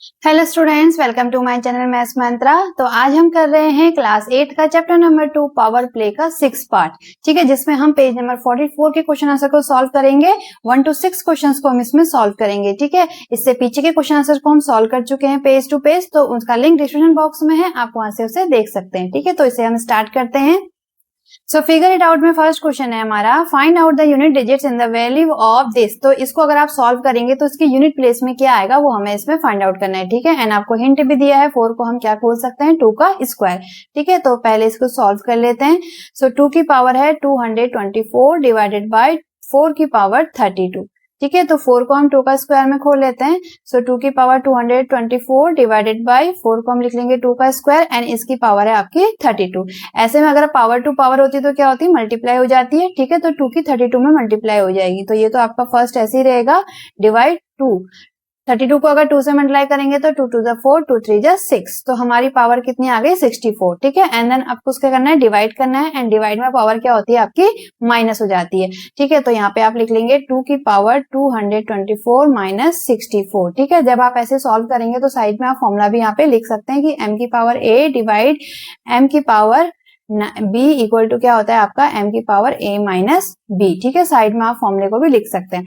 Hello students, welcome to my channel Maths Mantra. तो आज हम कर रहे हैं क्लास 8 का चैप्टर नंबर 2 पावर प्ले का 6 पार्ट। ठीक है, जिसमें हम पेज नंबर 44 के क्वेश्चन आंसर को सॉल्व करेंगे। 1 to 6 क्वेश्चंस को हम इसमें सॉल्व करेंगे। ठीक है, इससे पीछे के क्वेश्चन आंसर को हम सॉल्व कर चुके हैं पेज टू पेज, तो उसका लिंक डिस्क्रिप्शन बॉक्स में है, आप वहां से उसे देख सकते हैं। ठीक है, तो इसे हम स्टार्ट करते हैं। सो फिगर इट आउट में फर्स्ट क्वेश्चन है हमारा, find out the unit digits in the value of this. तो इसको अगर आप सॉल्व करेंगे तो इसकी यूनिट प्लेस में क्या आएगा वो हमें इसमें फाइंड आउट करना है। ठीक है, एंड आपको हिंट भी दिया है, 4 को हम क्या खोल सकते हैं, 2 का स्क्वायर। ठीक है, तो पहले इसको सॉल्व कर लेते हैं। सो 2 की पावर है 224 डिवाइडेड बाय 4 की पावर 32। ठीक है, तो 4 को हम 2 का स्क्वायर में खोल लेते हैं। सो 2 की पावर 224 डिवाइडेड बाय 4 को हम लिख लेंगे 2 का स्क्वायर, एंड इसकी पावर है आपकी 32। ऐसे में अगर पावर टू पावर होती तो क्या होती, मल्टीप्लाई हो जाती है। ठीक है, तो 2 की 32 में मल्टीप्लाई हो जाएगी, तो ये तो आपका फर्स्ट ऐसे ही रहेगा, डिवाइड 2। 32 को अगर 2 से मल्टीप्लाई करेंगे तो 2 2 जा 4, 2 3 जा 6, तो हमारी पावर कितनी आ गई, 64। ठीक है, एंड देन आपको उसका करना है, डिवाइड करना है, एंड डिवाइड में पावर क्या होती है आपकी, माइनस हो जाती है। ठीक है, तो यहाँ पे आप लिख लेंगे 2 की पावर 224 माइनस 64। ठीक है, जब आप ऐसे सॉल्व करेंगे तो साइड में आप फॉर्मूला भी यहाँ पे लिख सकते हैं कि m की पावर a डिवाइड m की पावर b इक्वल टू क्या होता है आपका m की पावर a माइनस b। ठीक है, साइड में आप फॉर्मूले को भी लिख सकते हैं।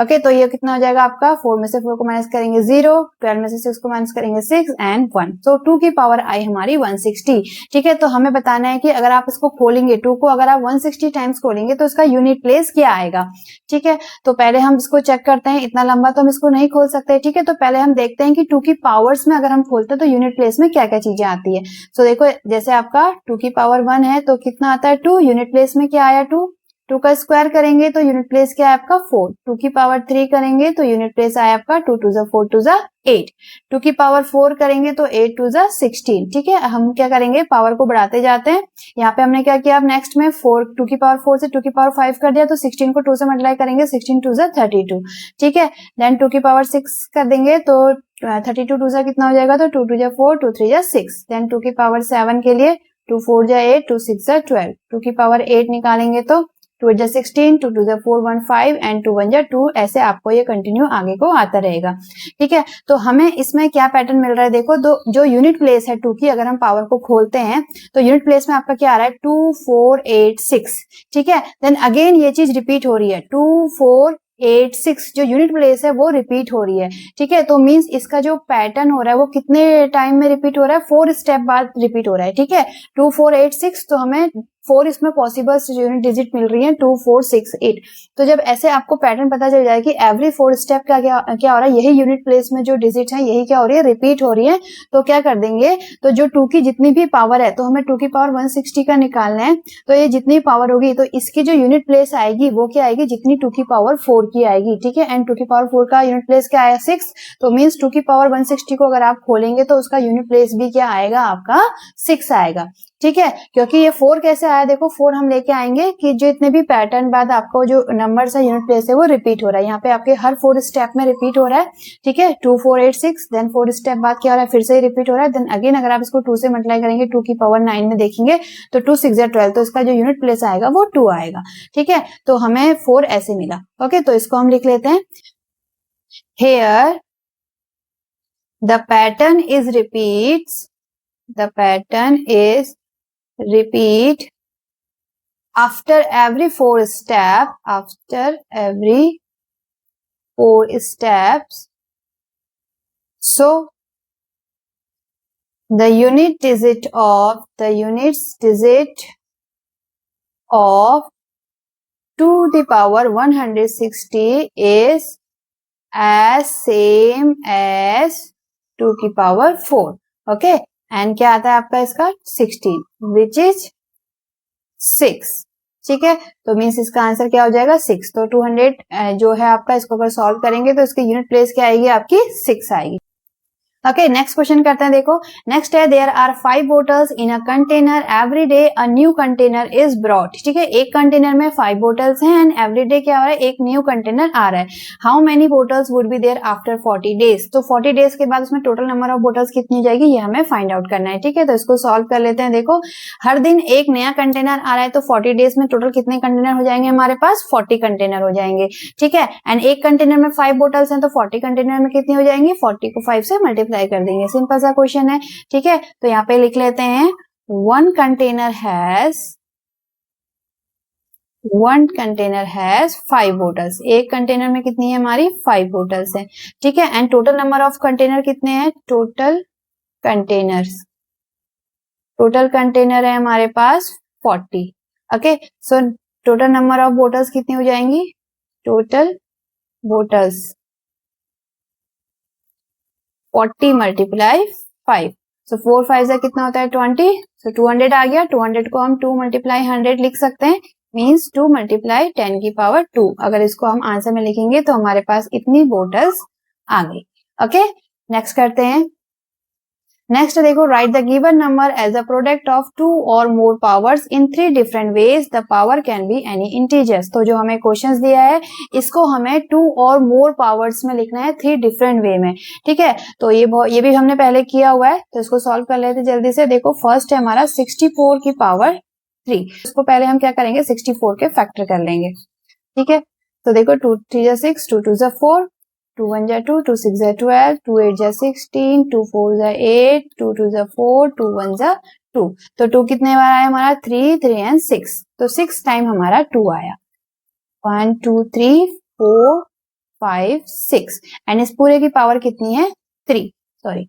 ओके, तो ये कितना हो जाएगा आपका, 4 में से 4 को माइनस करेंगे 0, 12 में से 6 को माइनस करेंगे 6 एंड 1, तो 2 की पावर आई हमारी 160। ठीक है, तो हमें बताना है कि अगर आप इसको खोलेंगे 2 को अगर आप 160 टाइम्स खोलेंगे तो इसका यूनिट प्लेस क्या आएगा। ठीक है, तो पहले हम इसको चेक करते हैं, इतना लंबा तो हम इसको नहीं खोल सकते। ठीक है, तो पहले हम देखते हैं कि 2 की पावर्स में अगर हम खोलते हैं तो यूनिट प्लेस में क्या क्या चीजें आती है। तो देखो, जैसे आपका 2 की पावर 1 है तो कितना आता है 2, यूनिट प्लेस में क्या आया 2। 2 का स्क्वायर करेंगे तो यूनिट प्लेस क्या है आपका 4। 2 की पावर 3 करेंगे तो यूनिट प्लेस आया आपका 2 2 जा 4 2 जा 8। 2 की पावर 4 करेंगे तो 8 2 जा 16। ठीक है, हम क्या करेंगे, पावर को बढ़ाते जाते हैं। यहाँ पे हमने क्या किया, अब नेक्स्ट में 2 की पावर 4 से 2 की पावर 5 कर दिया, तो 16 को 2 से मल्टीप्लाई करेंगे, 16 2 जा 32। ठीक है, देन 2 की पावर 6 कर देंगे तो 32 2 जा कितना हो जाएगा, तो 2 2 जा 4, 2 3 जा 6। देन 2 की पावर 7 के लिए 2 4 जा 8, 2 6 जा 12। 2 की पावर 8 निकालेंगे तो 2 8 जा 16, 2 2 जा 4 1 5 एंड 2 1 जा 2। ऐसे आपको ये कंटिन्यू आगे को आता रहेगा। ठीक है, तो हमें इसमें क्या पैटर्न मिल रहा है, देखो जो यूनिट प्लेस है 2 की, अगर हम पावर को खोलते हैं तो यूनिट प्लेस में आपका क्या आ रहा है 2 4 8 6। ठीक है, देन अगेन ये चीज रिपीट हो रही है, 2 4 8 6 जो यूनिट प्लेस है वो रिपीट हो रही है। ठीक है, तो मींस इसका जो पैटर्न हो रहा है वो कितने टाइम में रिपीट हो रहा है, 4 स्टेप बाद रिपीट हो रहा है। ठीक है, 2 4 8 6, तो हमें 4 इसमें पॉसिबल यूनिट डिजिट मिल रही है, 2 4 6 8। तो जब ऐसे आपको पैटर्न पता चल जाए कि एवरी 4 स्टेप का क्या हो रहा है, यही यूनिट प्लेस में जो डिजिट है यही क्या हो रही है, रिपीट हो रही है, तो क्या कर देंगे, तो जो 2 की जितनी भी पावर है, तो हमें 2 की पावर 160 का निकालना है, तो ये जितनी पावर होगी तो इसकी जो यूनिट प्लेस आएगी वो क्या आएगी, जितनी 2 की पावर 4 की आएगी। ठीक है, एंड 2 की पावर 4 का यूनिट प्लेस क्या आया 6, तो मीन्स 2 की पावर 160 को अगर आप खोलेंगे तो उसका यूनिट प्लेस भी क्या आएगा आपका 6 आएगा। ठीक है, क्योंकि ये 4 कैसे आया, देखो 4 हम लेके आएंगे कि जो इतने भी पैटर्न बाद आपको जो नंबर्स है यूनिट प्लेस है वो रिपीट हो रहा है, यहाँ पे आपके हर 4 स्टेप में रिपीट हो रहा है। ठीक है, 2 4 8 6, देन 4 स्टेप बाद क्या हो रहा है, फिर से ही रिपीट हो रहा है। देन अगेन अगर आप इसको 2 से मल्टीप्लाई करेंगे 2 की पावर 9 में देखेंगे तो 2 6 जा 12, तो इसका जो यूनिट प्लेस आएगा वो 2 आएगा। ठीक है, तो हमें 4 ऐसे मिला। ओके, तो इसको हम लिख लेते हैं, here the pattern is repeat after every 4 steps, so the unit digit of 2 to the power 160 is as same as 2 की पावर 4। ओके, एंड क्या आता है आपका इसका 16 विच इज 6। ठीक है, तो मीन्स इसका आंसर क्या हो जाएगा 6। तो 200 जो है आपका, इसको अगर सॉल्व करेंगे तो इसकी यूनिट प्लेस क्या आएगी आपकी 6 आएगी। ओके, नेक्स्ट क्वेश्चन करते हैं। देखो, नेक्स्ट है, there are 5 bottles in a container, every day a new container is brought. ठीक है, एक कंटेनर में 5 बोटल्स हैं एंड एवरी डे क्या हो रहा है, एक न्यू कंटेनर आ रहा है। How many bottles would be there after 40 days. तो 40 डेज के बाद उसमें टोटल नंबर ऑफ बोटल्स कितनी हो जाएगी, ये हमें फाइंड आउट करना है। ठीक है, तो इसको सॉल्व कर लेते हैं। देखो, हर दिन एक नया कंटेनर आ रहा है, तो 40 डेज में टोटल कितने कंटेनर हो जाएंगे हमारे पास, 40 कंटेनर हो जाएंगे। ठीक है, एंड एक कंटेनर में 5 बोटल्स हैं तो 40 कंटेनर में कितनी हो जाएंगी, 40 को 5 से मल्टीप्लाई मल्टीप्लाई कर देंगे, सिंपल सा क्वेश्चन है। ठीक है, तो यहाँ पे लिख लेते हैं वन कंटेनर हैज 5 बोटल्स। एक कंटेनर में कितनी है हमारी 5 बोटल्स है। ठीक है, and total number of container कितने हैं, टोटल कंटेनर है हमारे पास 40। Okay, so total number of bottles कितनी हो जाएंगी, टोटल बोटल्स 40 मल्टीप्लाई 5, सो 4 5 से कितना होता है 20, सो 200 आ गया। 200 को हम 2 मल्टीप्लाई 100 लिख सकते हैं, मीन्स 2 मल्टीप्लाई 10 की पावर 2। अगर इसको हम आंसर में लिखेंगे तो हमारे पास इतनी बोटल्स आ गई। ओके, नेक्स्ट करते हैं। नेक्स्ट देखो, write the given number as a product of 2 or more powers in 3 different ways, the power can be any integers. तो जो हमें क्वेश्चंस दिया है इसको हमें 2 और मोर पावर्स में लिखना है 3 डिफरेंट वे में। ठीक है, तो ये भी हमने पहले किया हुआ है, तो इसको सॉल्व कर लेते जल्दी से। देखो, फर्स्ट है हमारा 64 की पावर 3, इसको पहले हम क्या करेंगे 64 के फैक्टर कर लेंगे। ठीक है, तो देखो 2 3 जा 6, 2 2 जा 4, 2 1 जा 2, 2 6 जा 12, 2 8 जा 16, 2 4 जा 8, 2 2 जा 4, 2 1 जा 2। तो 2 कितने बार आया हमारा 3 3 एंड 6, तो 6 टाइम हमारा 2 आया। 1 2 3 4 5 6, एंड इस पूरे की पावर कितनी है 3, सॉरी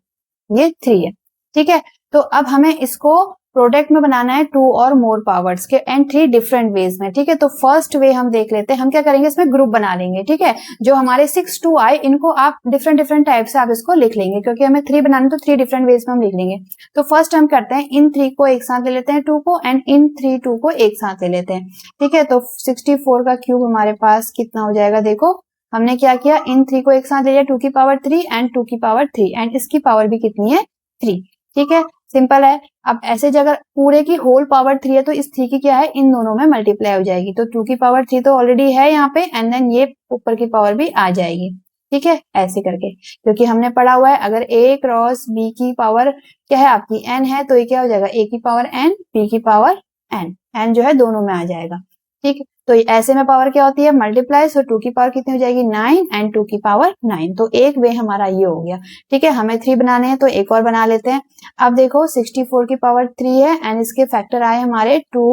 ये 3 है। ठीक है, तो अब हमें इसको प्रोडक्ट में बनाना है 2 और मोर पावर्स के एंड 3 डिफरेंट वेज में। ठीक है, तो फर्स्ट वे हम देख लेते हैं, हम क्या करेंगे इसमें ग्रुप बना लेंगे। ठीक है, जो हमारे 6 2 आए इनको आप डिफरेंट टाइप से आप इसको लिख लेंगे, क्योंकि हमें 3 बनाने तो 3 डिफरेंट वेज में हम लिख लेंगे। तो फर्स्ट हम करते हैं इन 3 को एक साथ ले लेते हैं 2 को, एंड इन 3 2 को एक साथ ले लेते हैं। ठीक है, तो 64 का क्यूब हमारे पास कितना हो जाएगा, देखो हमने क्या किया, इन 3 को एक साथ ले लिया 2 की पावर 3 एंड 2 की पावर 3, एंड इसकी पावर भी कितनी है 3। ठीक है, सिंपल है। अब ऐसे जगह पूरे की होल पावर 3 है तो इस 3 की क्या है, इन दोनों में मल्टीप्लाई हो जाएगी, तो 2 की पावर 3 तो ऑलरेडी है यहाँ पे, एंड देन ये ऊपर की पावर भी आ जाएगी। ठीक है, ऐसे करके, क्योंकि हमने पढ़ा हुआ है अगर a क्रॉस b की पावर क्या है आपकी n है, तो ये क्या हो जाएगा a की पावर n b की पावर n जो है दोनों में आ जाएगा। ठीक, तो ऐसे में पावर क्या होती है मल्टीप्लाई, सो 2 की पावर कितनी हो जाएगी 9 एंड 2 की पावर 9, तो एक वे हमारा ये हो गया। ठीक है, हमें 3 बनाने हैं तो एक और बना लेते हैं। अब देखो 64 की पावर 3 है एंड इसके फैक्टर आए हमारे 2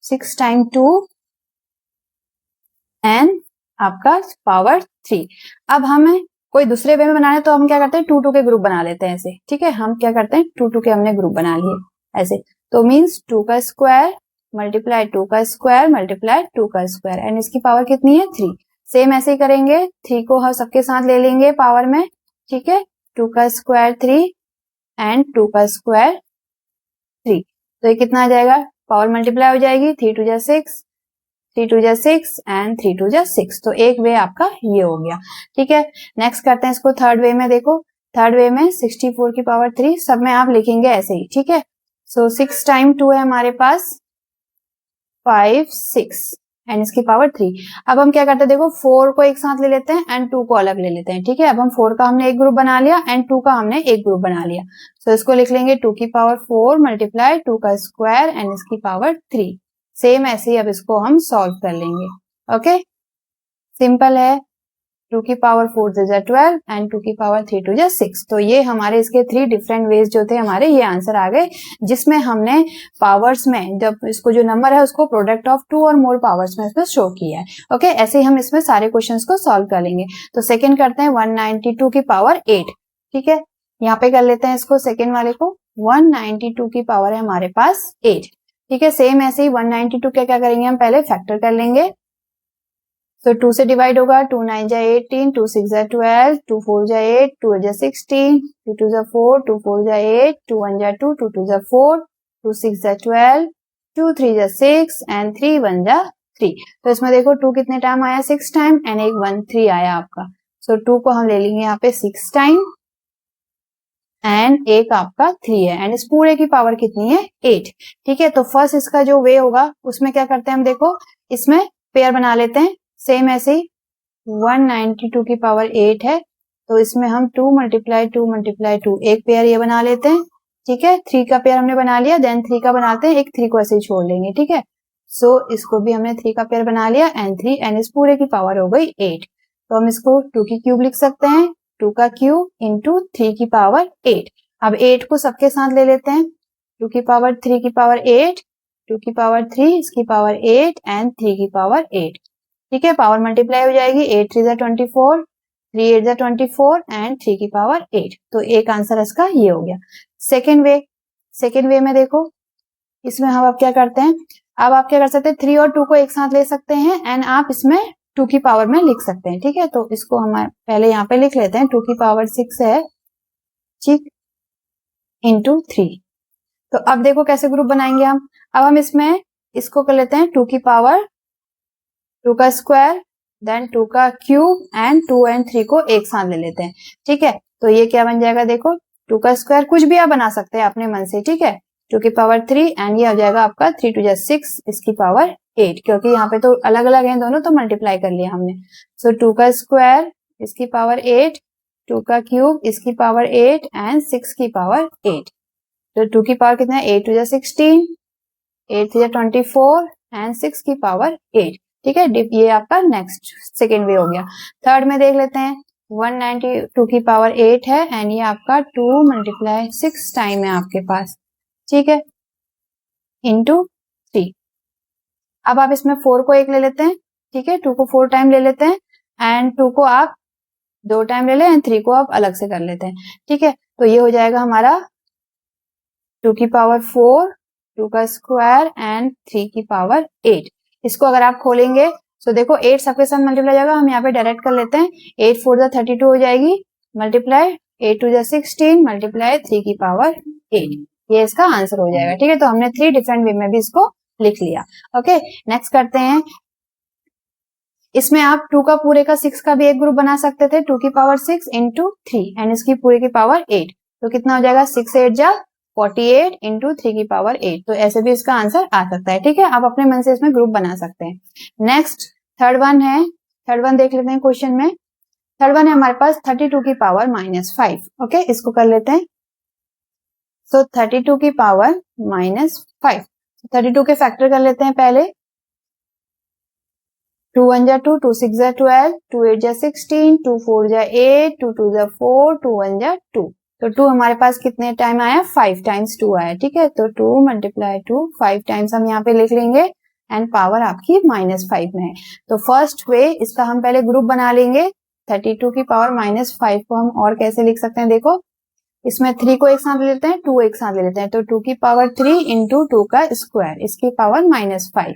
6 टाइम 2 एंड आपका पावर 3। अब हमें कोई दूसरे वे में बनाना है तो हम क्या करते हैं 2 2 के ग्रुप बना लेते हैं ऐसे। ठीक है, हम क्या करते हैं 2 2 के हमने ग्रुप बना लिए ऐसे, तो मीन्स 2 का स्क्वायर मल्टीप्लाई 2 का स्क्वायर मल्टीप्लाई 2 का स्क्वायर, एंड इसकी पावर कितनी है 3। सेम ऐसे ही करेंगे, 3 को हम सबके साथ ले लेंगे पावर में। ठीक है, 2 का स्क्वायर 3 एंड 2 का स्क्वायर 3, तो ये कितना आ जाएगा, पावर मल्टीप्लाई हो जाएगी, 3 2 जा 6, 3 2 जा 6 एंड 3 2 जा 6, तो एक वे आपका ये हो गया। ठीक है, नेक्स्ट करते हैं इसको थर्ड वे में। देखो थर्ड वे में 64 की पावर 3 सब में आप लिखेंगे ऐसे ही। ठीक है, सो 6 टाइम 2 है हमारे पास 5 6 एंड इसकी पावर 3। अब हम क्या करते हैं, देखो 4 को एक साथ ले लेते हैं एंड 2 को अलग ले लेते हैं। ठीक है, अब हम 4 का हमने एक ग्रुप बना लिया एंड 2 का हमने एक ग्रुप बना लिया, सो इसको लिख लेंगे 2 की पावर 4 मल्टीप्लाई 2 का स्क्वायर एंड इसकी पावर 3। सेम ऐसे ही अब इसको हम सॉल्व कर लेंगे। ओके, सिंपल है, 2 की पावर 4 से 12 एंड 2 की पावर 3 2 जा 6, तो ये हमारे इसके 3 डिफरेंट वेज जो थे हमारे ये आंसर आ गए, जिसमें हमने पावर्स में जब इसको जो नंबर है उसको product of 2 or more powers में इसमें शो किया है। ओके, ऐसे ही हम इसमें सारे क्वेश्चंस को सॉल्व कर लेंगे। तो सेकंड करते हैं 192 की पावर 8। ठीक है, यहाँ पे कर लेते हैं इसको सेकेंड वाले को, 192 की पावर है हमारे पास 8। ठीक है, सेम ऐसे ही 192 क्या क्या करेंगे हम पहले फैक्टर कर लेंगे, तो 2 से डिवाइड होगा, 2 9 जा 18, 2 6 जा 12, 2 4 जा 8, 2 8 जा 16, 2 2 जा 4, 2 4 जा 8, 2 1 जा 2, 2 2 जा 4, 2 6 जा 12, 2 3 जा 6 एंड 3 1 जा 3। तो इसमें देखो 2 कितने टाइम आया 6 टाइम एंड एक 1 3 आया आपका, सो 2 को हम ले लेंगे यहाँ पे 6 टाइम एंड एक आपका 3 है एंड इस पूरे की पावर कितनी है 8। ठीक है, तो फर्स्ट इसका जो वे होगा उसमें क्या करते हैं हम, देखो इसमें पेयर बना लेते हैं। सेम ऐसे ही 192 की पावर 8 है तो इसमें हम 2 मल्टीप्लाई 2 मल्टीप्लाई 2 एक पेयर ये बना लेते हैं। ठीक है, 3 का पेयर हमने बना लिया, देन 3 का बनाते हैं, एक 3 को ऐसे ही छोड़ लेंगे। ठीक है, सो इसको भी हमने 3 का पेयर बना लिया एंड 3 एंड इस पूरे की पावर हो गई 8, तो हम इसको 2 की क्यूब लिख सकते हैं 2 का क्यूब इंटू 3 की पावर 8। अब 8 को सबके साथ ले लेते हैं, 2 की पावर 3 की पावर 8, 2 की पावर 3 इसकी पावर 8 एंड 3 की पावर 8। ठीक है, पावर मल्टीप्लाई हो जाएगी, 8 3 24, 3 8 24 एंड 3 की पावर 8। तो एक आंसर इसका ये हो गया। सेकेंड वे में देखो, इसमें हम अब क्या करते हैं, अब आप क्या कर सकते हैं, 3 और 2 को एक साथ ले सकते हैं एंड आप इसमें 2 की पावर में लिख सकते हैं। ठीक है, तो इसको हम पहले यहाँ पे लिख लेते हैं, 2 की पावर 6 है, ठीक, इंटू 3। तो अब देखो कैसे ग्रुप बनाएंगे हम। अब हम इसमें इसको कर लेते हैं 2 की पावर 2 का स्क्वायर, देन 2 का क्यूब एंड 2 एंड 3 को एक साथ ले लेते हैं। ठीक है, तो ये क्या बन जाएगा, देखो 2 का स्क्वायर कुछ भी आप बना सकते हैं अपने मन से। ठीक है, 2 की पावर 3 एंड ये हो जाएगा आपका 3 2 6 इसकी पावर 8, क्योंकि यहाँ पे तो अलग अलग हैं दोनों, तो मल्टीप्लाई कर लिया हमने। सो 2 का स्क्वायर इसकी पावर 8, 2 का क्यूब इसकी पावर 8 एंड 6 की पावर 8। तो 2 की पावर कितना है, 8 2 16, 8 3 24 एंड 6 की पावर 8। ठीक है, ये आपका नेक्स्ट सेकेंड वे हो गया। थर्ड में देख लेते हैं, 192 की पावर 8 है एंड ये आपका 2 मल्टीप्लाई 6 टाइम है आपके पास। ठीक है, इंटू 3। अब आप इसमें 4 को एक ले लेते हैं। ठीक है, 2 को 4 टाइम ले लेते हैं एंड 2 को आप 2 टाइम ले लें एंड 3 को आप अलग से कर लेते हैं। ठीक है, तो ये हो जाएगा हमारा 2 की पावर 4, 2 का स्क्वायर एंड 3 की पावर 8। इसको अगर आप खोलेंगे तो देखो 8 सबके साथ मल्टीप्लाई जाएगा, हम यहाँ पे डायरेक्ट कर लेते हैं, 8 4 32 हो जाएगी, मल्टीप्लाई 8 2 16 मल्टीप्लाई 3 की पावर 8। ये इसका आंसर हो जाएगा। ठीक है, तो हमने 3 डिफरेंट वे में भी इसको लिख लिया। ओके, नेक्स्ट करते हैं, इसमें आप 2 का पूरे का 6 का भी एक ग्रुप बना सकते थे, 2 की पावर 6 इंटू 3 एंड इसकी पूरे की पावर 8। तो कितना हो जाएगा, 6 8 जा 48 इंटू 3 की पावर 8। तो ऐसे भी इसका आंसर आ सकता है। ठीक है, आप अपने मन से इसमें ग्रुप बना सकते हैं। नेक्स्ट थर्ड वन है, थर्ड वन देख लेते हैं क्वेश्चन में। थर्ड वन है हमारे पास 32 की पावर -5। ओके, इसको कर लेते हैं। सो 32 की पावर -5, 32 के फैक्टर कर लेते हैं पहले। 2 1 जा 2, 2 6 जा 12, 2 8 जा 16, 2 4 जा 8, 2 2 जा 4, 2 1 जा 2। तो 2 हमारे पास कितने टाइम आया, 5 टाइम्स 2 आया। ठीक है, तो 2 मल्टीप्लाई 2 5 टाइम्स हम यहाँ पे लिख लेंगे एंड पावर आपकी -5 में है। तो फर्स्ट वे इसका हम पहले ग्रुप बना लेंगे। 32 की पावर -5 को हम और कैसे लिख सकते हैं, देखो इसमें 3 को एक साथ ले लेते हैं, 2 एक साथ ले लेते हैं, तो 2 की पावर 3 इंटू 2 का स्क्वायर इसकी पावर -5।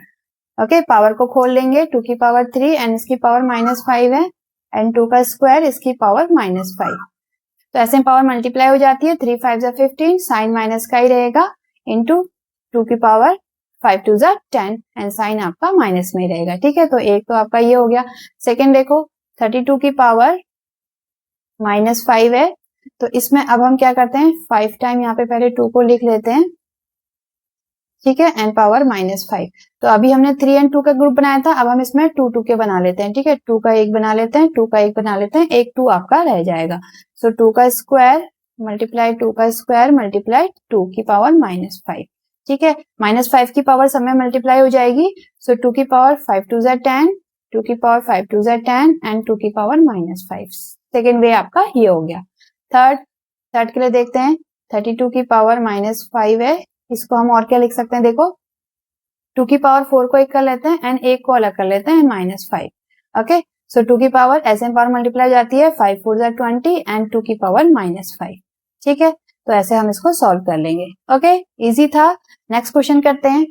ओके, पावर को खोल लेंगे, 2 की पावर 3 एंड इसकी पावर -5 है एंड 2 का स्क्वायर इसकी पावर -5। तो ऐसे पावर मल्टीप्लाई हो जाती है, 3 5 जा 15, साइन माइनस का ही रहेगा, इंटू 2 की पावर 5 2 जा 10 एंड साइन आपका माइनस में ही रहेगा। ठीक है, तो एक तो आपका ये हो गया। सेकेंड देखो, 32 की पावर -5 है, तो इसमें अब हम क्या करते हैं, 5 टाइम यहाँ पे पहले 2 को लिख लेते हैं। ठीक है, एंड पावर -5। तो अभी हमने 3 एंड 2 का ग्रुप बनाया था, अब हम इसमें 2 2 के बना लेते हैं। ठीक है, 2 का एक बना लेते हैं, 2 का एक बना लेते हैं, एक 2 आपका रह जाएगा। सो 2 का स्क्वायर मल्टीप्लाई 2 का स्क्वायर मल्टीप्लाई 2 की पावर -5। ठीक है, -5 की पावर सब में मल्टीप्लाई हो जाएगी। सो 2 की पावर 5 2 जा 10, 2 की पावर 5 2 जा 10 एंड 2 की पावर -5। सेकेंड वे आपका ये हो गया। थर्ड के लिए देखते हैं, 32 की पावर -5 है, इसको हम और क्या लिख सकते हैं, देखो 2 की पावर 4 को एक कर लेते हैं एंड एक को अलग कर लेते हैं -5। ओके, सो 2 की पावर ऐसे पावर मल्टीप्लाई जाती है, 5 4 जा 20 एंड 2 की पावर -5। ठीक है, तो ऐसे हम इसको सॉल्व कर लेंगे। ओके, इजी था। नेक्स्ट क्वेश्चन करते हैं।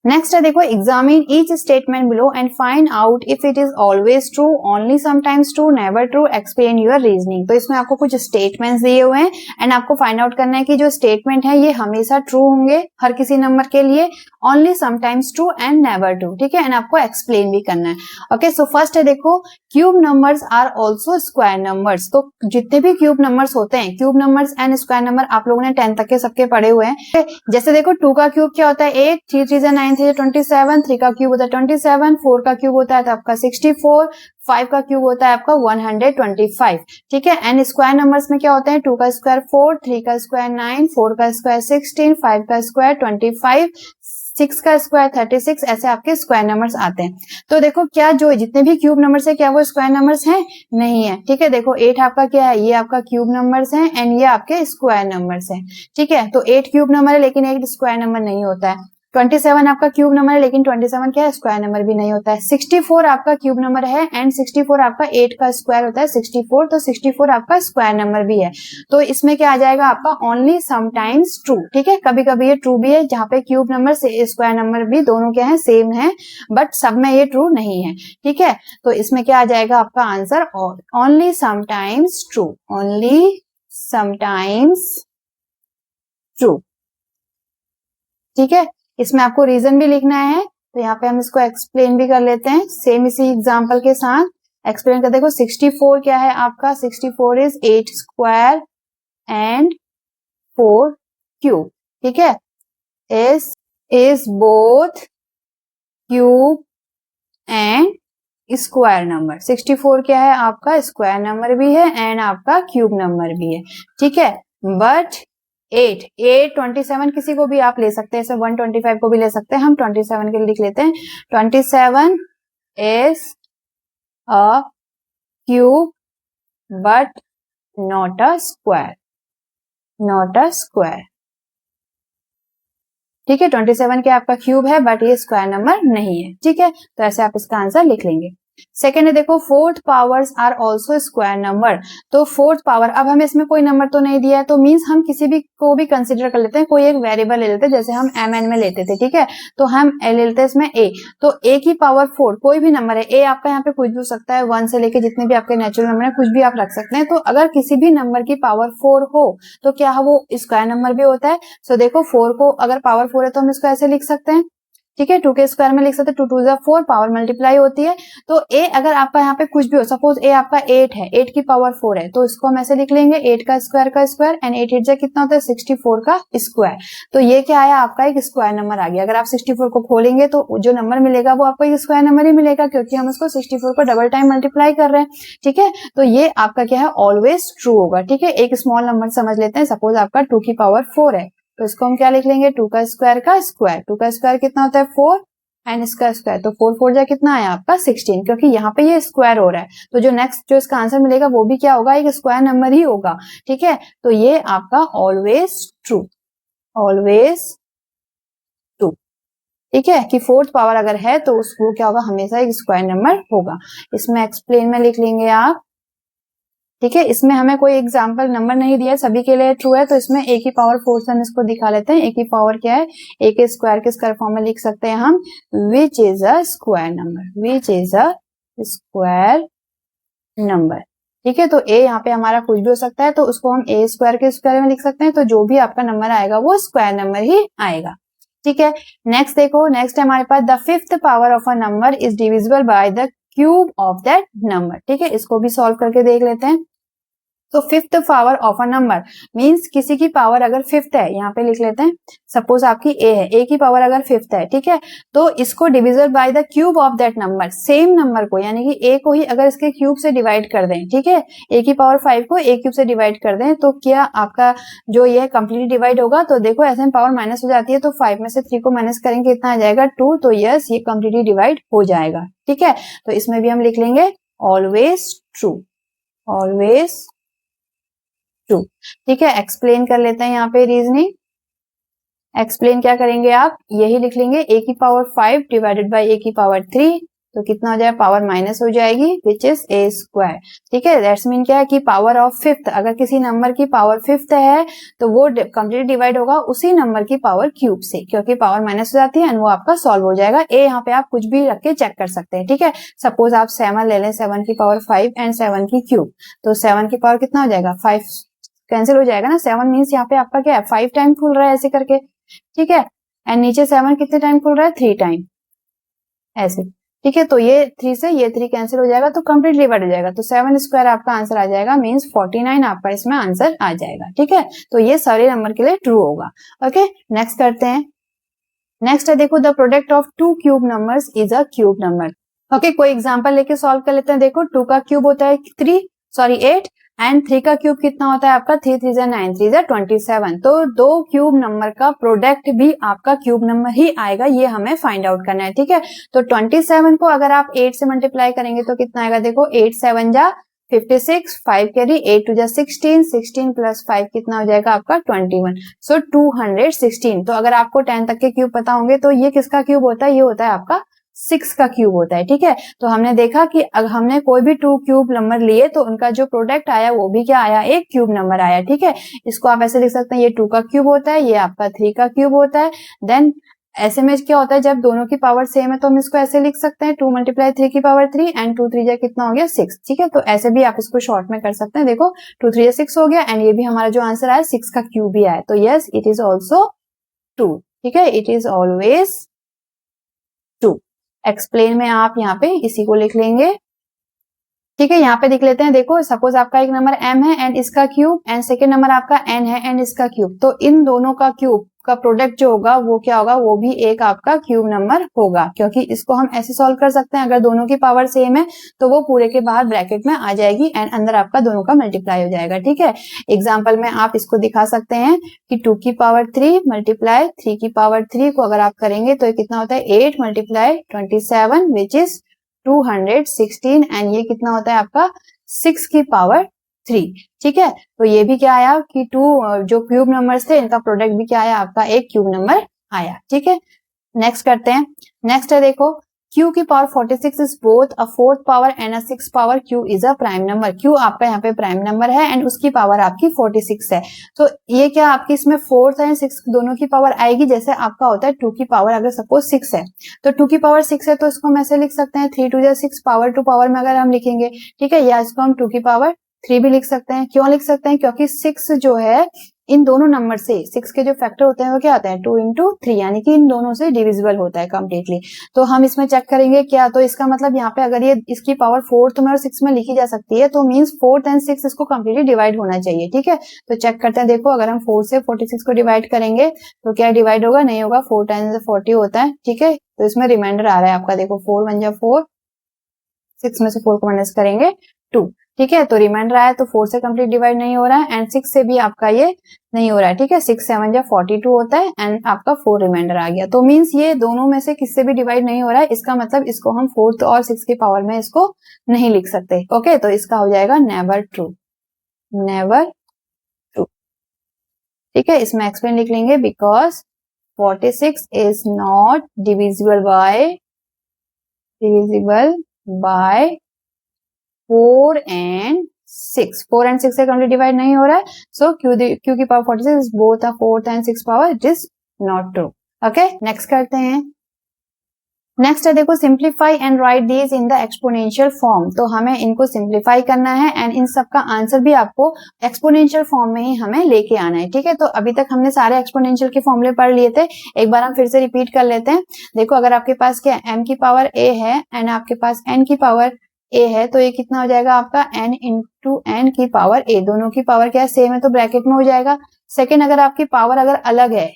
नेक्स्ट है देखो, examine each statement below and find out if it is always true, only sometimes true, never true, explain your reasoning. तो इसमें आपको कुछ स्टेटमेंट्स दिए हुए हैं एंड आपको फाइंड आउट करना है कि जो स्टेटमेंट है ये हमेशा ट्रू होंगे हर किसी नंबर के लिए, only sometimes true and never true. ठीक है, एंड आपको एक्सप्लेन भी करना है। ओके, सो फर्स्ट है देखो, cube numbers are also square numbers. तो जितने भी क्यूब नंबर्स होते हैं, cube numbers and square number आप लोगों ने 10 तक के सबके पढ़े हुए हैं। जैसे देखो 2 का क्यूब क्या होता है, 8, 3 3 9 3 27, 3 का क्यूब होता है 27, 4 का क्यूब होता है तो आपका 64, 5 का क्यूब होता है आपका 125। ठीक है, एंड स्क्वायर नंबर्स में क्या होते हैं, 2 का स्क्वायर 4, 3 का स्क्वायर 9, 4 का स्क्वायर 16, 5 का स्क्वायर 25, 6 का स्क्वायर 36, ऐसे आपके स्क्वायर नंबर्स आते हैं। तो देखो क्या जो जितने भी क्यूब नंबर्स है क्या वो स्क्वायर नंबर्स हैं? नहीं है। ठीक है, देखो 8 आपका क्या है, ये आपका क्यूब नंबर्स हैं एंड ये आपके स्क्वायर नंबर्स हैं। ठीक है, तो 8 क्यूब नंबर है लेकिन 8 स्क्वायर नंबर नहीं होता है। 27 आपका क्यूब नंबर है लेकिन 27 क्या है, स्क्वायर नंबर भी नहीं होता है। 64 आपका क्यूब नंबर है एंड 64 आपका 8 का स्क्वायर होता है 64, तो 64 आपका स्क्वायर नंबर भी है। तो इसमें क्या आ जाएगा आपका ओनली समटाइम्स ट्रू। ठीक है, कभी कभी ये ट्रू भी है जहाँ पे क्यूब नंबर से स्क्वायर नंबर भी दोनों क्या है, सेम है, बट सब में ये ट्रू नहीं है। ठीक है, तो इसमें क्या आ जाएगा आपका answer, only sometimes true, only sometimes true. ठीक है, इसमें आपको रीजन भी लिखना है, तो यहाँ पे हम इसको एक्सप्लेन भी कर लेते हैं सेम इसी एग्जांपल के साथ। एक्सप्लेन कर देखो, 64 क्या है आपका, 64 इज 8 स्क्वायर एंड 4 क्यूब। ठीक है, is both cube and square number. 64 क्या है आपका, स्क्वायर नंबर भी है एंड आपका क्यूब नंबर भी है। ठीक है, बट 27 किसी को भी आप ले सकते हैं, 125 को भी ले सकते हैं, हम 27 के लिए लिख लेते हैं। 27 is a cube but not a square, not a square। ठीक है, 27 क्या आपका क्यूब है बट ये स्क्वायर नंबर नहीं है। ठीक है, तो ऐसे आप इसका आंसर लिख लेंगे। सेकेंड है देखो, fourth powers are also square number. तो फोर्थ पावर, अब हमें इसमें कोई नंबर तो नहीं दिया है, तो मीन्स हम किसी भी को भी कंसिडर कर लेते हैं, कोई एक वेरिएबल ले लेते हैं, जैसे हम mn में लेते थे। ठीक है, तो हम ले लेते हैं इसमें a, तो a की पावर 4 कोई भी नंबर है, a आपका यहाँ पे कुछ भी हो सकता है, 1 से लेके जितने भी आपके नेचुरल नंबर है कुछ भी आप रख सकते हैं। तो अगर किसी भी नंबर की पावर 4 हो तो क्या वो स्क्वायर नंबर भी होता है। सो देखो 4 को अगर पावर 4 है तो हम इसको ऐसे लिख सकते हैं। ठीक है, 2 के स्क्वायर में लिख सकते हैं, 2 2 4, पावर मल्टीप्लाई होती है। तो a अगर आपका यहाँ पे कुछ भी हो, सपोज a आपका 8 है, 8 की पावर 4 है, तो इसको हम ऐसे लिख लेंगे 8 का स्क्वायर एंड 8 8 कितना होता है, 64 का स्क्वायर। तो ये क्या आया आपका, एक स्क्वायर नंबर आ गया। अगर आप 64 को खोलेंगे तो जो नंबर मिलेगा वो आपको एक स्क्वायर नंबर ही मिलेगा, क्योंकि हम इसको 64 को डबल टाइम मल्टीप्लाई कर रहे हैं। ठीक है, तो ये आपका क्या है, ऑलवेज ट्रू होगा। ठीक है, एक स्मॉल नंबर समझ लेते हैं, सपोज आपका 2 की पावर 4 है, तो इसको हम क्या लिख लेंगे, 2 का स्क्वायर 2 का स्क्वायर कितना होता है 4 एंड इसका स्क्वायर, तो 4 4 जा कितना आया आपका 16, क्योंकि यहाँ पे ये स्क्वायर हो रहा है, तो जो नेक्स्ट जो इसका आंसर मिलेगा वो भी क्या होगा, एक स्क्वायर नंबर ही होगा। ठीक है, तो ये आपका ऑलवेज ट्रू, ऑलवेज ट्रू। ठीक है, कि फोर्थ पावर अगर है तो उसको क्या होगा, हमेशा एक स्क्वायर नंबर होगा। इसमें एक्सप्लेन में लिख लेंगे आप। ठीक है, इसमें हमें कोई एग्जाम्पल नंबर नहीं दिया, सभी के लिए ट्रू है, तो इसमें a की पावर 4 से हम इसको दिखा लेते हैं। a की पावर क्या है, a के स्क्वायर फॉर्म में लिख सकते हैं हम, which is a square number, which is a square number. ठीक है, तो a यहाँ पे हमारा कुछ भी हो सकता है, तो उसको हम a स्क्वायर के स्क्वायर में लिख सकते हैं, तो जो भी आपका नंबर आएगा वो स्क्वायर नंबर ही आएगा। ठीक है, नेक्स्ट देखो, नेक्स्ट है हमारे पास, the fifth power of a number is divisible by the cube of that number. ठीक है, इसको भी सॉल्व करके देख लेते हैं। तो fifth power of a number means किसी की पावर अगर फिफ्थ है, यहाँ पे लिख लेते हैं, सपोज आपकी a है, a की पावर अगर फिफ्थ है, ठीक है, तो इसको divisible by the cube of that number, same number को यानी कि a को ही अगर इसके क्यूब से डिवाइड कर दें, ठीक है, a की पावर 5 को a क्यूब से डिवाइड कर दें, तो क्या आपका जो ये कंप्लीटली डिवाइड होगा, तो देखो ऐसे में पावर माइनस हो जाती है, तो 5 में से 3 को माइनस करेंगे कितना आ जाएगा 2, तो यस ये कंप्लीटली डिवाइड हो जाएगा। ठीक है, तो इसमें भी हम लिख लेंगे ऑलवेज ट्रू, ऑलवेज ट्रू। ठीक है, एक्सप्लेन कर लेते हैं यहाँ पे रीजनिंग। एक्सप्लेन क्या करेंगे आप, यही लिख लेंगे a की पावर 5 डिवाइडेड बाय a की पावर 3, तो कितना हो जाएगा, पावर माइनस हो जाएगी, विच इज a स्क्वायर। ठीक है, दैट्स मीन क्या है कि पावर ऑफ फिफ्थ, अगर किसी नंबर की पावर फिफ्थ है तो वो कंप्लीट डिवाइड होगा उसी नंबर की पावर क्यूब से, क्योंकि पावर माइनस हो जाती है एंड वो आपका सॉल्व हो जाएगा। a यहाँ पे आप कुछ भी रख के चेक कर सकते हैं। ठीक है, सपोज आप 7 ले लें, 7 की पावर 5 एंड 7 की क्यूब, तो 7 की पावर कितना हो जाएगा, 5 कैंसिल हो जाएगा ना, 7 मीन्स यहाँ पे आपका क्या है 5 टाइम खुल रहा है ऐसे करके। ठीक है, एंड नीचे 7 कितने टाइम खुल रहा है, 3 टाइम ऐसे। ठीक है, तो ये 3 से ये 3 कैंसिल हो जाएगा, तो कंप्लीट डिवाइड हो जाएगा, तो 7 स्क्वायर आपका आंसर आ जाएगा, मीन्स 49 आपका इसमें आंसर आ जाएगा। ठीक है, तो ये सारे नंबर के लिए ट्रू होगा। ओके, नेक्स्ट करते हैं। नेक्स्ट है देखो, the product of two cube numbers is a cube number. Okay, कोई एग्जांपल लेके सॉल्व कर लेते हैं। देखो 2 का क्यूब होता है 8 एंड 3 का क्यूब कितना होता है आपका 3 3 9 3 27। तो दो क्यूब नंबर का प्रोडक्ट भी आपका क्यूब नंबर ही आएगा, ये हमें फाइंड आउट करना है। ठीक है, तो 27 को अगर आप 8 से मल्टीप्लाई करेंगे तो कितना आएगा, देखो 8 7 जा 56, 5 कैरी, 8 2 जा 16, 16 प्लस 5 कितना हो जाएगा आपका 21। सो 216। तो अगर आपको 10 तक के क्यूब पता होंगे तो ये किसका क्यूब होता है, ये होता है आपका 6 का क्यूब होता है। ठीक है, तो हमने देखा कि अगर हमने कोई भी 2 क्यूब नंबर लिए तो उनका जो प्रोडक्ट आया वो भी क्या आया, एक क्यूब नंबर आया। ठीक है, इसको आप ऐसे लिख सकते हैं, ये 2 का क्यूब होता है, ये आपका 3 का क्यूब होता है। देन ऐसे में क्या होता है, जब दोनों की पावर सेम है तो हम इसको ऐसे लिख सकते हैं 2 × 3 की पावर 3 एंड 2 3 जा कितना हो गया 6। ठीक है, तो ऐसे भी आप इसको शॉर्ट में कर सकते हैं। देखो 2 3 जा 6 हो गया एंड ये भी हमारा जो आंसर आया 6 का क्यूब भी आया। तो यस, इट इज ऑल्सो 2। ठीक है, इट इज ऑलवेज 2। एक्सप्लेन में आप यहाँ पे इसी को लिख लेंगे। ठीक है, यहाँ पे देख लेते हैं। देखो सपोज आपका एक नंबर m है एंड इसका क्यूब एंड सेकेंड नंबर आपका n है एंड इसका क्यूब, तो इन दोनों का क्यूब का प्रोडक्ट जो होगा वो क्या होगा, वो भी एक आपका क्यूब नंबर होगा, क्योंकि इसको हम ऐसे सॉल्व कर सकते हैं। अगर दोनों की पावर सेम है तो वो पूरे के बाहर ब्रैकेट में आ जाएगी एंड अंदर आपका दोनों का मल्टीप्लाई हो जाएगा। ठीक है, एग्जाम्पल में आप इसको दिखा सकते हैं कि 2 की पावर 3 मल्टीप्लाई 3 की पावर 3 को अगर आप करेंगे तो ये कितना होता है 8 मल्टीप्लाई 27 विच इज 216 एंड ये कितना होता है आपका 6 की पावर 3। ठीक है, तो ये भी क्या आया कि 2 जो क्यूब नंबर्स थे इनका प्रोडक्ट भी क्या आया, आपका एक क्यूब नंबर आया। ठीक है, नेक्स्ट करते हैं। नेक्स्ट है देखो, q की power 46 is both a 4th power and a 6th power. q is a prime number, q आपका यहाँ पे प्राइम नंबर है एंड उसकी पावर आपकी 46 है। तो ये क्या आपकी इसमें 4th एंड 6th दोनों की पावर आएगी, जैसे आपका होता है 2 की पावर अगर सपोज 6 है तो 2 की पावर 6 है तो इसको हम ऐसे लिख सकते हैं 3 2 जा 6 पावर 2 पावर में अगर हम लिखेंगे। ठीक है, या इसको हम 2 की पावर 3 भी लिख सकते हैं। क्यों लिख सकते हैं, क्योंकि 6 जो है इन दोनों नंबर से 6 के जो फैक्टर होते हैं वो क्या होता है 2 × 3, यानी कि इन दोनों से डिविजिबल होता है कंप्लीटली। तो हम इसमें चेक करेंगे क्या, तो इसका मतलब यहाँ पे अगर ये इसकी पावर 4th में और 6 में लिखी जा सकती है तो मींस 4th एंड 6 इसको कंप्लीटली डिवाइड होना चाहिए। ठीक है, तो चेक करते हैं। देखो अगर हम 4 से 46 को डिवाइड करेंगे तो क्या डिवाइड होगा, नहीं होगा, 4 टाइम्स 40 होता है। ठीक है, तो इसमें रिमाइंडर आ रहा है आपका, देखो 4 1 जा 4, 6 में से 4 को माइनस करेंगे 2। ठीक है, तो रिमाइंडर आया तो 4 से कंप्लीट डिवाइड नहीं हो रहा है एंड 6 से भी आपका ये नहीं हो रहा है। ठीक है, 6 7 जा 42 होता है एंड आपका 4 रिमाइंडर आ गया। तो मींस ये दोनों में से किससे भी डिवाइड नहीं हो रहा है, इसका मतलब इसको हम 4th और 6 की पावर में इसको नहीं लिख सकते। ओके, तो इसका हो जाएगा नेवर ट्रू, नेवर ट्रू। ठीक है, इसमें एक्सप्लेन लिख लेंगे, because 46 is not divisible by 4 and 6। 4 and 6 से कंप्लीट डिवाइड नहीं हो रहा है, सो क्यू की power 46 is both a 4th and 6th power, it is not true. Okay, next करते हैं। नेक्स्ट है देखो, simplify and right these in the exponential form. तो हमें इनको सिंप्लीफाई करना है एंड इन सब का आंसर भी आपको एक्सपोनेंशियल फॉर्म में ही हमें लेके आना है। ठीक है, तो अभी तक हमने सारे एक्सपोनेंशियल के फॉर्मूले पढ़ लिए थे, एक बार हम फिर से रिपीट कर लेते हैं। देखो अगर आपके पास क्या m की पावर a है एंड आपके पास n की पावर a है तो ये कितना हो जाएगा आपका n × n की पावर a। दोनों की पावर क्या है, सेम है तो ब्रैकेट में हो जाएगा। सेकेंड, अगर आपकी पावर अगर अलग है,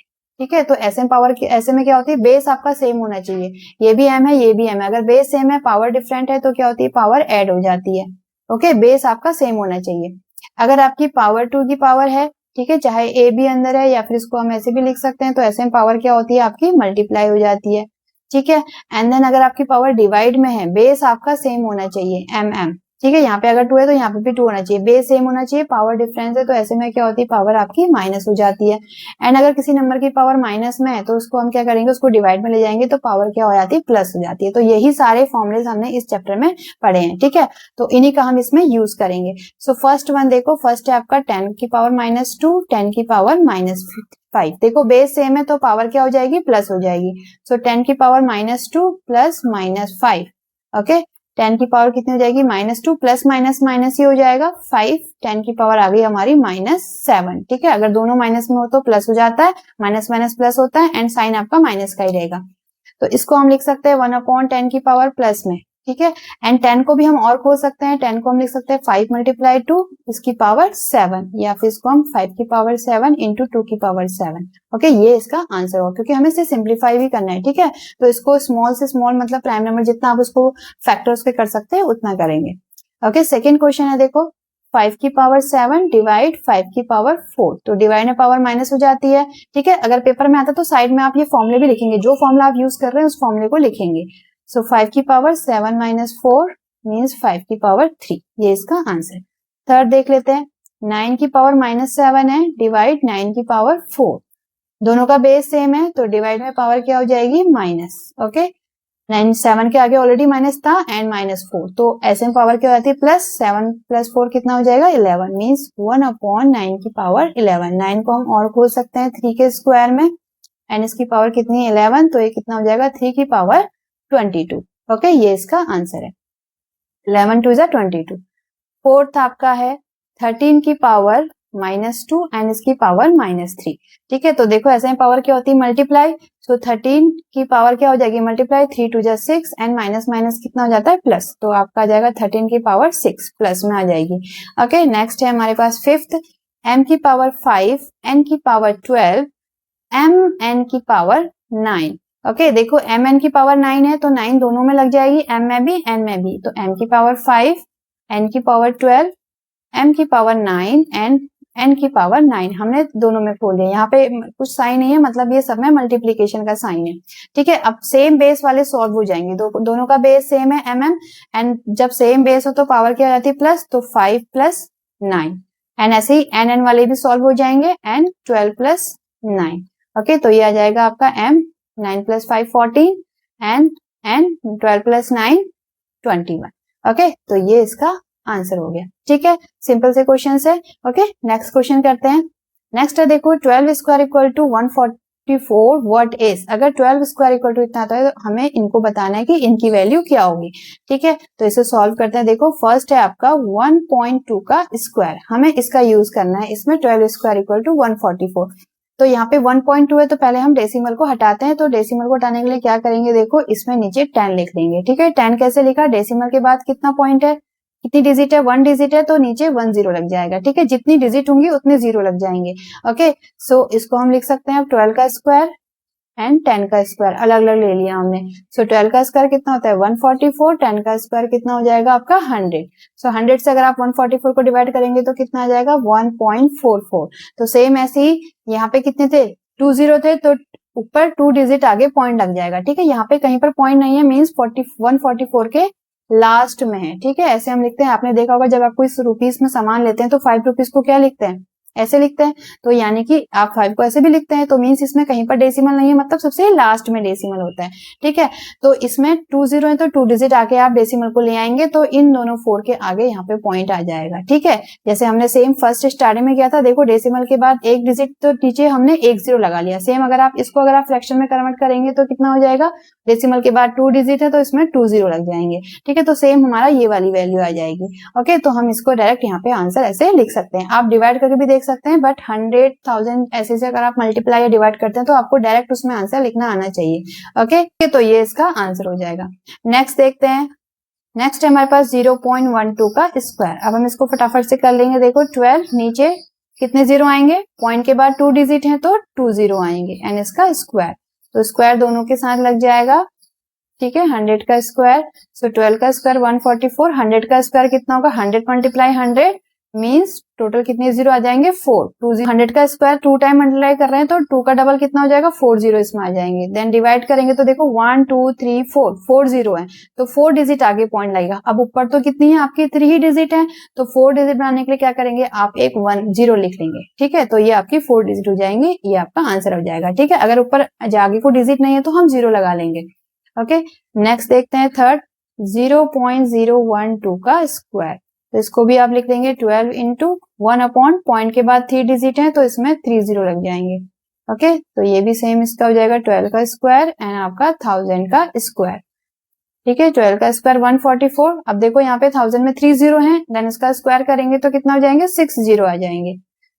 ठीक है, तो ऐसे पावर की ऐसे में क्या होती है, बेस आपका सेम होना चाहिए। ये भी m है, ये भी m है, अगर बेस सेम है पावर डिफरेंट है तो क्या होती है, पावर ऐड हो जाती है। ओके, बेस आपका सेम होना चाहिए। अगर आपकी पावर 2 की पावर है, ठीक है, चाहे a भी अंदर है या फिर इसको हम ऐसे भी लिख सकते हैं, तो ऐसे में पावर क्या होती है आपकी मल्टीप्लाई हो जाती है। ठीक है, एंड देन अगर आपकी पावर डिवाइड में है, बेस आपका सेम होना चाहिए m। ठीक है, यहाँ पे अगर 2 है तो यहाँ पे भी 2 होना चाहिए, बेस सेम होना चाहिए, पावर डिफरेंस है तो ऐसे में क्या होती है, पावर आपकी माइनस हो जाती है। एंड अगर किसी नंबर की पावर माइनस में है तो उसको हम क्या करेंगे, उसको डिवाइड में ले जाएंगे तो पावर क्या हो जाती है, प्लस हो जाती है। तो यही सारे फॉर्मुलेस हमने इस चैप्टर में पढ़े हैं। ठीक है, तो इन्हीं का हम इसमें यूज करेंगे। सो फर्स्ट वन देखो, फर्स्ट है आपका 10 की पावर -2, 10 की पावर -5। देखो बेस सेम है तो पावर क्या हो जाएगी, प्लस हो जाएगी। सो 10 की पावर -2 प्लस -5। ओके, 10 की पावर कितनी हो जाएगी, -2 प्लस माइनस माइनस ही हो जाएगा 5। 10 की पावर आ गई हमारी -7। ठीक है, अगर दोनों माइनस में हो तो प्लस हो जाता है, माइनस माइनस प्लस होता है एंड साइन आपका माइनस का ही रहेगा। तो इसको हम लिख सकते हैं 1/10 की पावर प्लस में। ठीक है, एंड 10 को भी हम और खोल सकते हैं, 10 को हम लिख सकते हैं 5 × 2 इसकी पावर 7, या फिर इसको हम 5 की पावर 7 × 2 की पावर 7। ओके, ये इसका आंसर होगा, क्योंकि हमें इसे सिंप्लीफाई भी करना है। ठीक है, तो इसको स्मॉल से स्मॉल मतलब प्राइम नंबर जितना आप उसको फैक्टर्स पे कर सकते हैं उतना करेंगे। ओके, सेकेंड क्वेश्चन है देखो, 5 की पावर 7 डिवाइड 5 की पावर 4, तो डिवाइड में पावर माइनस हो जाती है, ठीक है। अगर पेपर में आता तो साइड में आप ये फॉर्मूले भी लिखेंगे, जो फॉर्मूला आप यूज कर रहे हैं उस फॉर्मूले को लिखेंगे। सो 5 की पावर 7 माइनस 4 मीन्स 5 की पावर 3, ये इसका आंसर। थर्ड देख लेते हैं, 9 की पावर -7 है डिवाइड 9 की पावर 4, दोनों का बेस सेम है तो डिवाइड में पावर क्या हो जाएगी माइनस, ओके। 9 7 के आगे ऑलरेडी माइनस था एंड -4, तो ऐसे में पावर क्या हो जाती है प्लस, 7 + 4 कितना हो जाएगा 11, मीन्स 1/9 की पावर 11। 9 को हम और खोल सकते हैं 3 के स्क्वायर में एंड इसकी पावर कितनी है 11, तो ये कितना हो जाएगा 3 की पावर 22, ओके। ये इसका आंसर है, 11 2 = 22। फोर्थ आपका है 13 की पावर -2 एंड इसकी पावर -3, ठीक है। तो देखो ऐसे में पावर क्या होती है मल्टीप्लाई, सो 13 की पावर क्या हो जाएगी मल्टीप्लाई, 3 2 = 6 एंड माइनस माइनस कितना हो जाता है प्लस, तो आपका आ जाएगा 13 की पावर 6 प्लस में आ जाएगी, ओके। नेक्स्ट है हमारे पास फिफ्थ, m की पावर 5, n की पावर 12, m n की पावर 9, ओके। देखो m n की पावर 9 है तो 9 दोनों में लग जाएगी, m में भी n में भी, तो m की पावर 5, n की पावर 12, m की पावर 9 एंड n की पावर 9, हमने दोनों में खोल लिया। यहाँ पे कुछ साइन नहीं है, मतलब ये सब में मल्टीप्लीकेशन का साइन है, ठीक है। अब सेम बेस वाले सॉल्व हो जाएंगे, दोनों का बेस सेम है mm, एंड जब सेम बेस हो तो पावर क्या हो जाती है प्लस, तो 5 + 9 एंड ऐसे ही n वाले भी सॉल्व हो जाएंगे एंड 12 + 9, ओके। तो ये आ जाएगा आपका m, 9 + 5 14 एंड 12 + 9 21, ओके। तो ये इसका आंसर हो गया, ठीक है। सिंपल से क्वेश्चन है, ओके। नेक्स्ट क्वेश्चन करते हैं। नेक्स्ट है देखो 12 square equal to 144 what is, अगर 12 स्क्वायर इक्वल टू इतना आता है तो हमें इनको बताना है कि इनकी वैल्यू क्या होगी, ठीक है। तो इसे सॉल्व करते हैं। देखो फर्स्ट है आपका 1.2 का स्क्वायर, हमें इसका यूज करना है इसमें, 12 स्क्वायर इक्वल टू 144, तो यहाँ पे 1.2 है तो पहले हम डेसिमल को हटाते हैं, तो डेसिमल को हटाने के लिए क्या करेंगे, देखो इसमें नीचे 10 लिख देंगे, ठीक है। 10 कैसे लिखा, डेसिमल के बाद कितना पॉइंट है, कितनी डिजिट है 1 डिजिट है तो नीचे 1 0 लग जाएगा, ठीक है। जितनी डिजिट होंगी उतने 0 लग जाएंगे, ओके। सो इसको हम लिख सकते हैं अब 12 का स्क्वायर एंड 10 का स्क्वायर अलग अलग ले लिया हमने। सो 12 का स्क्वायर कितना होता है 144, 10 का स्क्वायर कितना हो जाएगा आपका 100। सो 100 से अगर आप 144 को डिवाइड करेंगे तो कितना आ जाएगा 1.44। तो सेम ऐसे ही यहाँ पे कितने थे 2 0 थे तो ऊपर 2 डिजिट आगे पॉइंट लग जाएगा, ठीक है। यहाँ पे कहीं पर पॉइंट नहीं है, मीन्स 144 के लास्ट में है, ठीक है। ऐसे हम लिखते हैं, आपने देखा होगा जब आप कोई रुपीस में सामान लेते हैं तो 5 रुपीस को क्या लिखते हैं, ऐसे लिखते हैं, तो यानी कि आप 5 को ऐसे भी लिखते हैं, तो मीन्स इसमें कहीं पर डेसिमल नहीं है, मतलब सबसे लास्ट में डेसिमल होता है, ठीक है। तो इसमें 2 0 है तो 2 डिजिट आके आप डेसिमल को ले आएंगे तो इन दोनों 4 के आगे यहाँ पे पॉइंट आ जाएगा, ठीक है। जैसे हमने सेम फर्स्ट स्टार्टिंग में किया था, देखो डेसिमल के बाद एक डिजिट तो नीचे हमने 1 0 लगा लिया। सेम अगर आप इसको अगर आप फ्रैक्शन में कन्वर्ट करेंगे तो कितना हो जाएगा, डेसिमल के बाद 2 डिजिट है तो इसमें 2 0 लग जाएंगे, ठीक है। तो सेम हमारा ये वाली वैल्यू आ जाएगी, ओके। तो हम इसको डायरेक्ट यहाँ पे आंसर ऐसे लिख सकते हैं, आप डिवाइड करके भी देख सकते हैं, बट 100,000 ऐसे से अगर आप मल्टीप्लाई या डिवाइड करते हैं तो आपको डायरेक्ट उसमें आंसर लिखना आना चाहिए, ओके। तो ये इसका आंसर हो जाएगा। नेक्स्ट देखते हैं, नेक्स्ट है हमारे पास 0.12 का स्क्वायर। अब हम इसको फटाफट से कर लेंगे। देखो 12 नीचे कितने 0 आएंगे, पॉइंट के बाद 2 डिजिट है तो 2 0 आएंगे एंड इसका स्क्वायर, तो स्क्वायर दोनों के साथ लग जाएगा, ठीक है। 100 का स्क्वायर, सो 12 का स्क्वायर 144, 100 का स्क्वायर कितना होगा 100 × 100 मींस टोटल कितने 0 आ जाएंगे 4, 100 का स्क्वायर 2 टाइम मल्टीप्लाई कर रहे हैं तो 2 का डबल कितना हो जाएगा 4 0 इसमें आ जाएंगे। देन डिवाइड करेंगे तो देखो 1 2 3 4 0 है तो 4 डिजिट आगे पॉइंट लगेगा। अब ऊपर तो कितनी है आपकी 3 ही डिजिट है, तो 4 डिजिट बनाने के लिए क्या करेंगे आप एक 1 0 लिख लेंगे, ठीक है। तो ये आपकी 4 डिजिट हो जाएंगे, ये आपका आंसर हो जाएगा, ठीक है। अगर ऊपर आगे को डिजिट नहीं है तो हम 0 लगा लेंगे, ओके। नेक्स्ट देखते हैं थर्ड 0.012 का स्क्वायर, तो इसको भी आप लिख देंगे 12 इंटू 1 अपॉन पॉइंट के बाद 3 डिजिट है तो इसमें 3 0 लग जाएंगे, ओके। तो ये भी सेम इसका हो जाएगा 12 का स्क्वायर एंड आपका 1000 का स्क्वायर, ठीक है। 12 का स्क्वायर 144, अब देखो यहाँ पे 1000 में 3 0 है, देन इसका स्क्वायर करेंगे तो कितना हो जाएंगे 6 0 आ जाएंगे,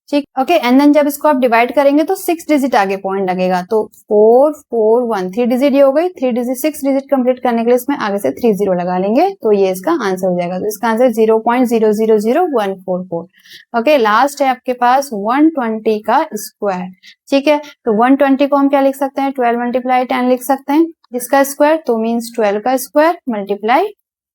ठीक, ओके। एंड देन जब इसको आप डिवाइड करेंगे तो 6 डिजिट आगे पॉइंट लगेगा, तो 4 4 1 3 डिजिट ये हो गई, 3 डिजिट 6 डिजिट कंप्लीट करने के लिए इसमें आगे से 3 0 लगा लेंगे तो ये इसका आंसर हो जाएगा। तो इसका आंसर 0.000144, ओके। लास्ट है आपके पास 120 का स्क्वायर, ठीक है। तो 120 को हम क्या लिख सकते हैं 12 × 10 लिख सकते हैं, इसका स्क्वायर तो मीन्स 12 का स्क्वायर मल्टीप्लाई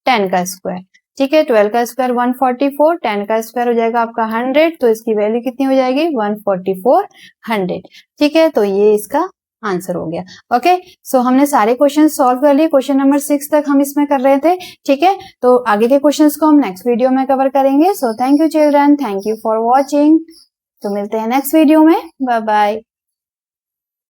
10 का स्क्वायर, ठीक है। 12 का स्क्वायर 144, 10 का स्क्वायर हो जाएगा आपका 100, तो इसकी वैल्यू कितनी हो जाएगी 14400। ठीक है, तो ये इसका आंसर हो गया। ओके, सो हमने सारे क्वेश्चन सॉल्व कर लिए, क्वेश्चन नंबर 6 तक हम इसमें कर रहे थे। ठीक है, तो आगे के क्वेश्चंस को हम नेक्स्ट वीडियो में कवर करेंगे। So thank you children, thank you for watching. तो मिलते हैं नेक्स्ट वीडियो में, बाय बाय।